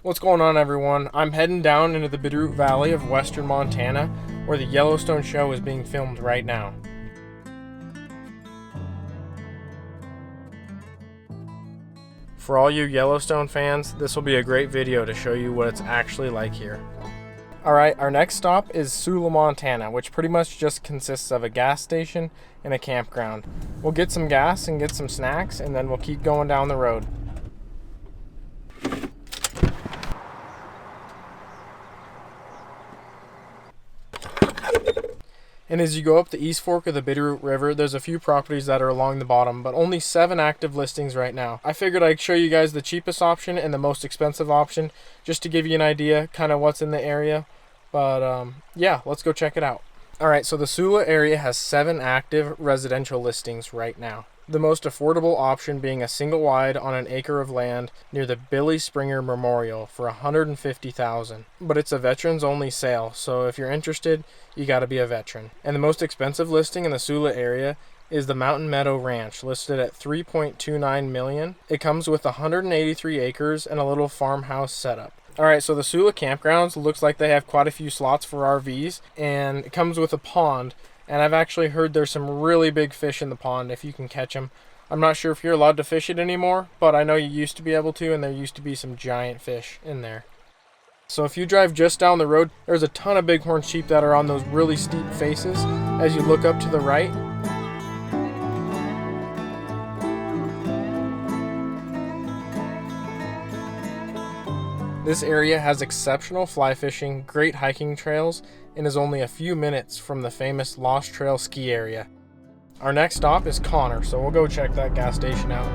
What's going on, everyone? I'm heading down into the Bitterroot Valley of western Montana, where the Yellowstone show is being filmed right now. For all you Yellowstone fans, this will be a great video to show you what it's actually like here. Alright, our next stop is Sula, Montana, which pretty much just consists of a gas station and a campground. We'll get some gas and get some snacks, and then we'll keep going down the road. And as you go up the east fork of the Bitterroot River, there's a few properties that are along the bottom, but only 7 active listings right now. I figured I'd show you guys the cheapest option and the most expensive option, just to give you an idea kind of what's in the area. But yeah, let's go check it out. Alright, so the Sula area has 7 active residential listings right now. The most affordable option being a single wide on an acre of land near the Billy Springer Memorial for $150,000. But it's a veterans only sale, so if you're interested, you gotta be a veteran. And the most expensive listing in the Sula area is the Mountain Meadow Ranch, listed at $3.29 million. It comes with 183 acres and a little farmhouse setup. Alright, so the Sula campgrounds looks like they have quite a few slots for RVs, and it comes with a pond. And I've actually heard there's some really big fish in the pond if you can catch them. I'm not sure if you're allowed to fish it anymore, but I know you used to be able to, and there used to be some giant fish in there. So if you drive just down the road, there's a ton of bighorn sheep that are on those really steep faces as you look up to the right. This area has exceptional fly fishing, great hiking trails, and is only a few minutes from the famous Lost Trail ski area. Our next stop is Connor, so we'll go check that gas station out.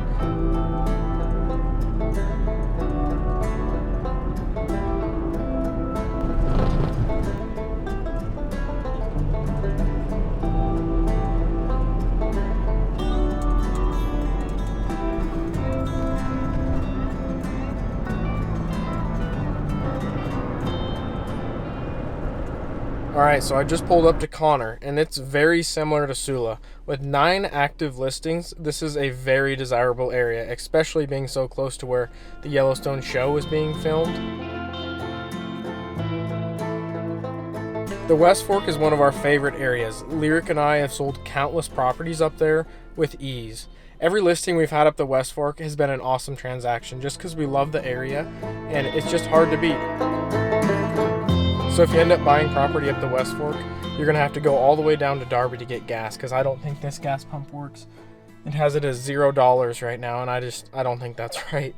Alright, so I just pulled up to Connor, and it's very similar to Sula. With 9 active listings, this is a very desirable area, especially being so close to where the Yellowstone show is being filmed. The West Fork is one of our favorite areas. Lyric and I have sold countless properties up there with ease. Every listing we've had up the West Fork has been an awesome transaction just because we love the area, and it's just hard to beat. So if you end up buying property up the West Fork, you're going to have to go all the way down to Darby to get gas, because I don't think this gas pump works. It has it as $0 right now, and I don't think that's right.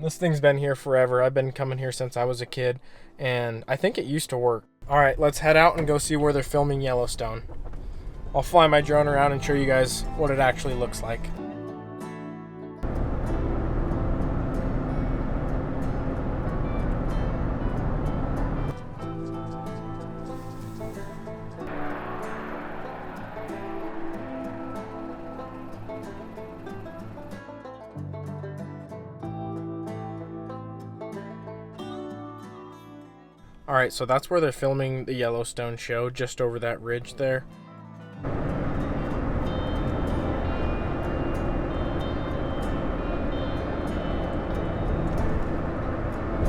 This thing's been here forever. I've been coming here since I was a kid, and I think it used to work. Alright, let's head out and go see where they're filming Yellowstone. I'll fly my drone around and show you guys what it actually looks like. Alright, so that's where they're filming the Yellowstone show, just over that ridge there.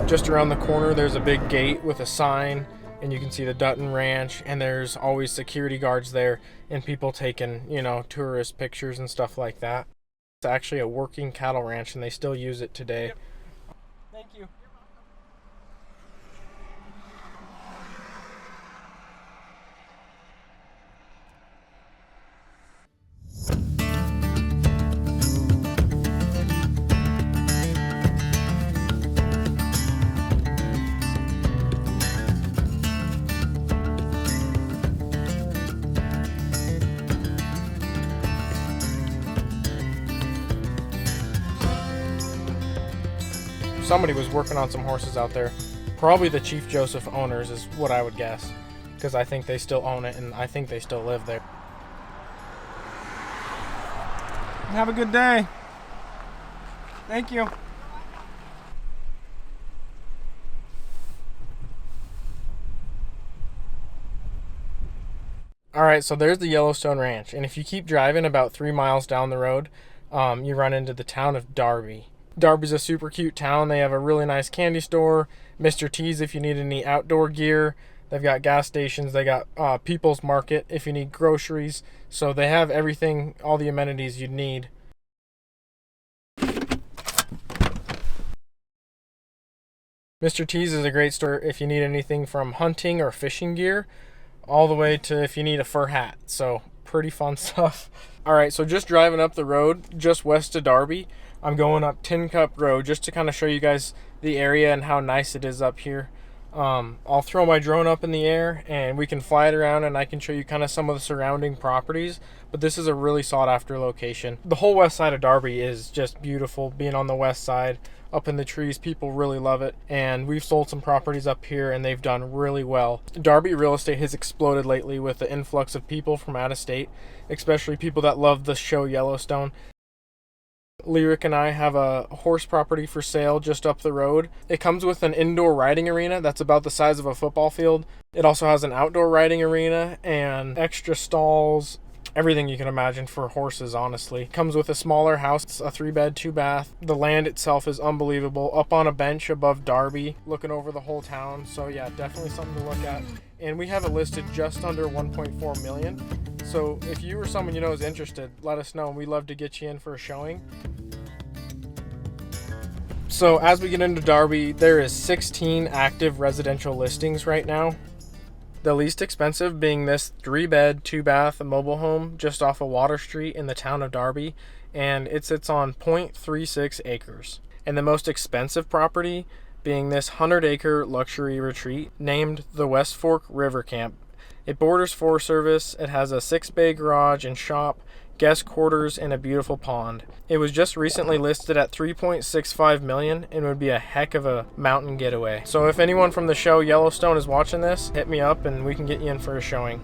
Just around the corner there's a big gate with a sign, and you can see the Dutton Ranch, and there's always security guards there and people taking, tourist pictures and stuff like that. It's actually a working cattle ranch, and they still use it today. Yep. Thank you. Somebody was working on some horses out there. Probably the Chief Joseph owners is what I would guess, because I think they still own it, and I think they still live there. Have a good day. Thank you. Alright, so there's the Yellowstone Ranch, and if you keep driving about 3 miles down the road, you run into the town of Darby. Darby's a super cute town. They have a really nice candy store, Mr. T's if you need any outdoor gear. They've got gas stations. They got People's Market if you need groceries. So they have everything, all the amenities you'd need. Mr. T's is a great store if you need anything from hunting or fishing gear, all the way to if you need a fur hat. So pretty fun stuff. All right, so just driving up the road just west of Darby, I'm going up Tin Cup Road just to kind of show you guys the area and how nice it is up here. I'll throw my drone up in the air and we can fly it around and I can show you kind of some of the surrounding properties, but this is a really sought after location. The whole west side of Darby is just beautiful. Being on the west side, up in the trees, people really love it, and we've sold some properties up here and they've done really well. Darby real estate has exploded lately with the influx of people from out of state, especially people that love the show Yellowstone. Lyric and I have a horse property for sale just up the road. It comes with an indoor riding arena that's about the size of a football field. It also has an outdoor riding arena and extra stalls, everything you can imagine for horses, honestly. It comes with a smaller house. It's a 3-bed, 2-bath. The land itself is unbelievable. Up on a bench above Darby, looking over the whole town. So yeah, definitely something to look at. And we have it listed just under 1.4 million. So if you or someone you know is interested, let us know. We'd love to get you in for a showing. So as we get into Darby, there is 16 active residential listings right now. The least expensive being this 3-bed, 2-bath mobile home just off of Water Street in the town of Darby, and it sits on 0.36 acres. And the most expensive property being this 100-acre luxury retreat named the West Fork River Camp. It borders Forest Service. It has a 6-bay garage and shop, guest quarters, and a beautiful pond. It was just recently listed at $3.65 million and would be a heck of a mountain getaway. So if anyone from the show Yellowstone is watching this, hit me up and we can get you in for a showing.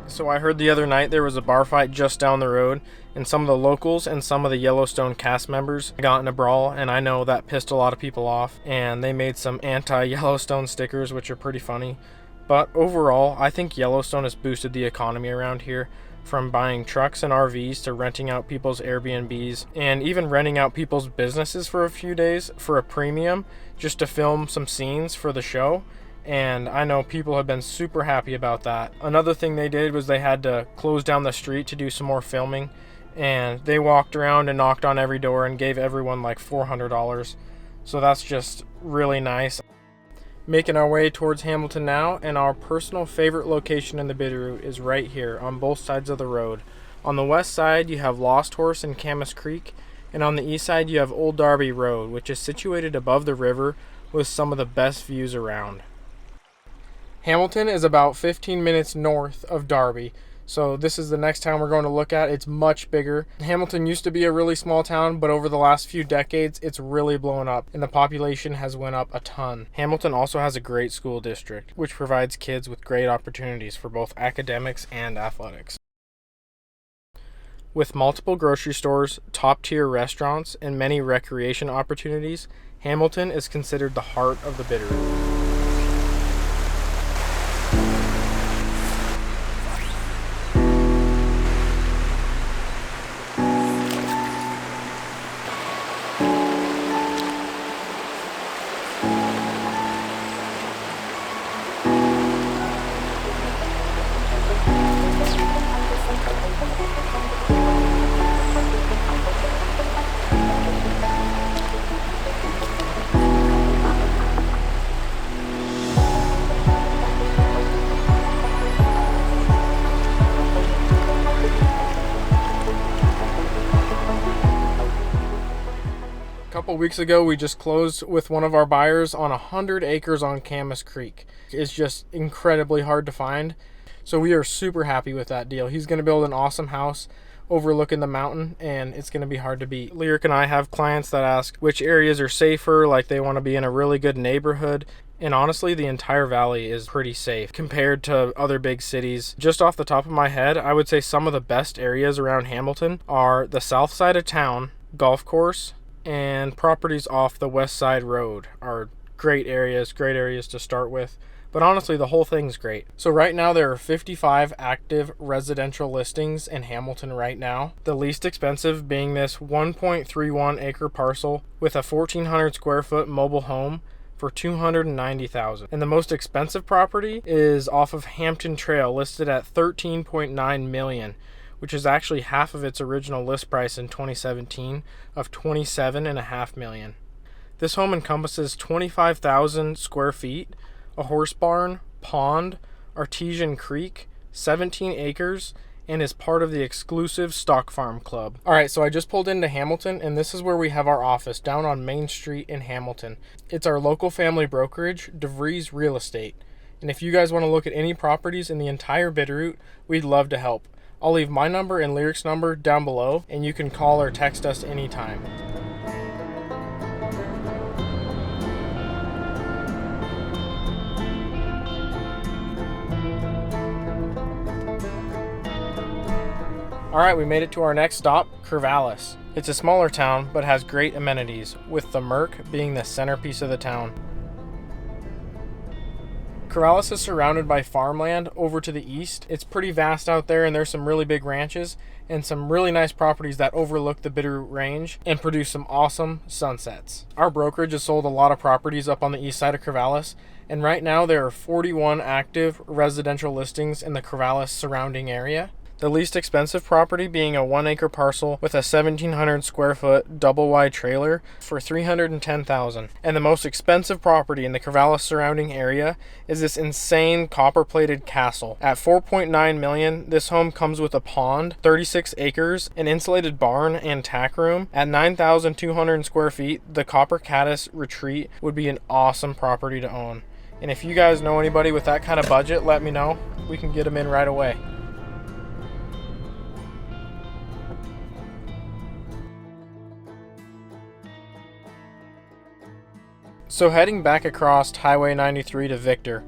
So I heard the other night there was a bar fight just down the road, and some of the locals and some of the Yellowstone cast members got in a brawl, and I know that pissed a lot of people off, and they made some anti-Yellowstone stickers, which are pretty funny. But overall, I think Yellowstone has boosted the economy around here, from buying trucks and RVs to renting out people's Airbnbs, and even renting out people's businesses for a few days for a premium just to film some scenes for the show. And I know people have been super happy about that. Another thing they did was they had to close down the street to do some more filming, and they walked around and knocked on every door and gave everyone like $400. So that's just really nice. Making our way towards Hamilton now, and our personal favorite location in the Bitterroot is right here on both sides of the road. On the west side you have Lost Horse and Camas Creek, and on the east side you have Old Darby Road, which is situated above the river with some of the best views around. Hamilton is about 15 minutes north of Darby, so this is the next town we're going to look at. It's much bigger. Hamilton used to be a really small town, but over the last few decades it's really blown up and the population has went up a ton. Hamilton also has a great school district, which provides kids with great opportunities for both academics and athletics. With multiple grocery stores, top-tier restaurants, and many recreation opportunities, Hamilton is considered the heart of the Bitterroot. Couple weeks ago we just closed with one of our buyers on 100 acres on Camas Creek. It's just incredibly hard to find, so we are super happy with that deal. He's going to build an awesome house overlooking the mountain, and it's going to be hard to beat. Lyric and I have clients that ask which areas are safer, like they want to be in a really good neighborhood, and honestly the entire valley is pretty safe compared to other big cities. Just off the top of my head, I would say some of the best areas around Hamilton are the south side of town, golf course, and properties off the west side road are great areas to start with. But honestly, the whole thing's great. So right now there are 55 active residential listings in Hamilton right now. The least expensive being this 1.31 acre parcel with a 1,400 square foot mobile home for $290,000. And the most expensive property is off of Hampton Trail, listed at $13.9 million, which is actually half of its original list price in 2017 of $27.5 million. This home encompasses 25,000 square feet, a horse barn, pond, artesian creek, 17 acres, and is part of the exclusive Stock Farm Club. Alright, so I just pulled into Hamilton, and this is where we have our office, down on Main Street in Hamilton. It's our local family brokerage, DeVries Real Estate. And if you guys want to look at any properties in the entire Bitterroot, we'd love to help. I'll leave my number and Lyric's number down below, and you can call or text us anytime. Alright, we made it to our next stop, Corvallis. It's a smaller town, but has great amenities, with the Merc being the centerpiece of the town. Corvallis is surrounded by farmland over to the east. It's pretty vast out there, and there's some really big ranches and some really nice properties that overlook the Bitterroot Range and produce some awesome sunsets. Our brokerage has sold a lot of properties up on the east side of Corvallis, and right now there are 41 active residential listings in the Corvallis surrounding area. The least expensive property being a 1 acre parcel with a 1,700 square foot double wide trailer for $310,000. And the most expensive property in the Corvallis surrounding area is this insane copper plated castle. At $4.9 million, this home comes with a pond, 36 acres, an insulated barn and tack room. At 9,200 square feet, the Copper Caddis Retreat would be an awesome property to own. And if you guys know anybody with that kind of budget, let me know. We can get them in right away. So heading back across Highway 93 to Victor.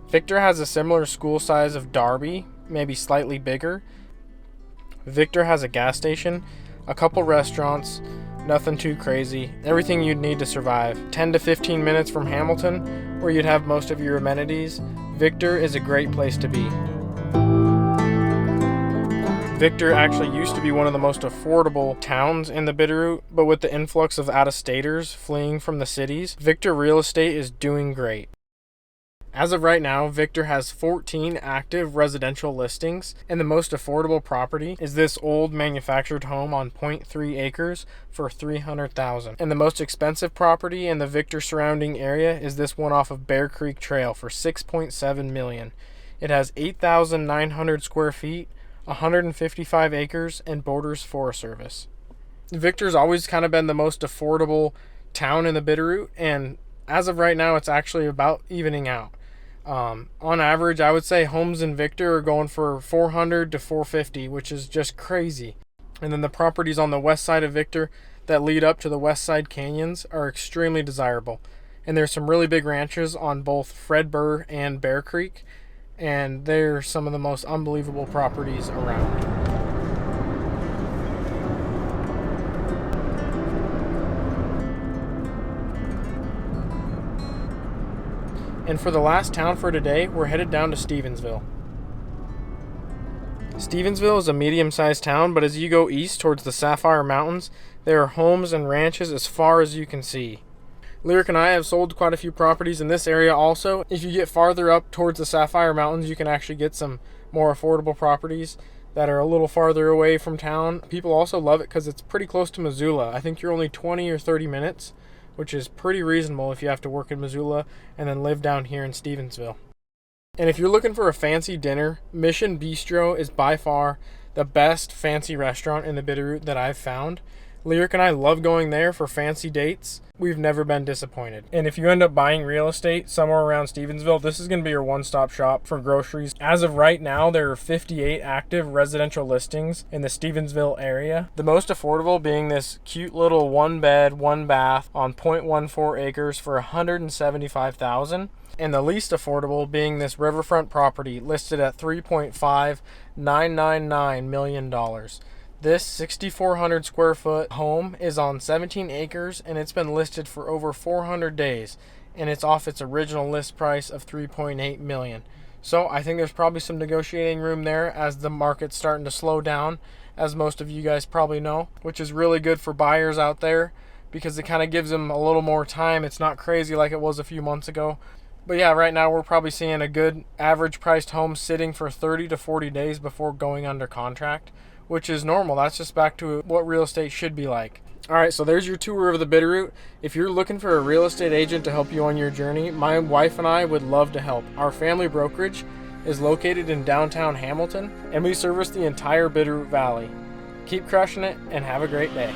Victor has a similar school size of Darby, maybe slightly bigger. Victor has a gas station, a couple restaurants, nothing too crazy, everything you'd need to survive. 10 to 15 minutes from Hamilton, where you'd have most of your amenities. Victor is a great place to be. Victor actually used to be one of the most affordable towns in the Bitterroot, but with the influx of out-of-staters fleeing from the cities, Victor Real Estate is doing great. As of right now, Victor has 14 active residential listings, and the most affordable property is this old manufactured home on 0.3 acres for $300,000. And the most expensive property in the Victor surrounding area is this one off of Bear Creek Trail for $6.7 million. It has 8,900 square feet, 155 acres, and borders Forest Service. Victor's always kind of been the most affordable town in the Bitterroot, and as of right now, it's actually about evening out. On average, I would say homes in Victor are going for $400 to $450, which is just crazy. And then the properties on the west side of Victor that lead up to the West Side Canyons are extremely desirable. And there's some really big ranches on both Fred Burr and Bear Creek, and they're some of the most unbelievable properties around. And for the last town for today, we're headed down to Stevensville. Stevensville is a medium-sized town, but as you go east towards the Sapphire Mountains, there are homes and ranches as far as you can see. Lyric and I have sold quite a few properties in this area also. If you get farther up towards the Sapphire Mountains, you can actually get some more affordable properties that are a little farther away from town. People also love it because it's pretty close to Missoula. I think you're only 20 or 30 minutes, which is pretty reasonable if you have to work in Missoula and then live down here in Stevensville. And if you're looking for a fancy dinner, Mission Bistro is by far the best fancy restaurant in the Bitterroot that I've found. Lyric and I love going there for fancy dates. We've never been disappointed. And if you end up buying real estate somewhere around Stevensville, this is going to be your one-stop shop for groceries. As of right now, there are 58 active residential listings in the Stevensville area. The most affordable being this cute little one bed, one bath on 0.14 acres for $175,000. And the least affordable being this riverfront property listed at $3.5999 million. This 6,400 square foot home is on 17 acres and it's been listed for over 400 days. and it's off its original list price of $3.8 million. So I think there's probably some negotiating room there as the market's starting to slow down, as most of you guys probably know, which is really good for buyers out there because it kind of gives them a little more time. It's not crazy like it was a few months ago. But yeah, right now we're probably seeing a good average priced home sitting for 30 to 40 days before going under contract, which is normal. That's just back to what real estate should be like. All right, so there's your tour of the Bitterroot. If you're looking for a real estate agent to help you on your journey, my wife and I would love to help. Our family brokerage is located in downtown Hamilton, and we service the entire Bitterroot Valley. Keep crushing it and have a great day.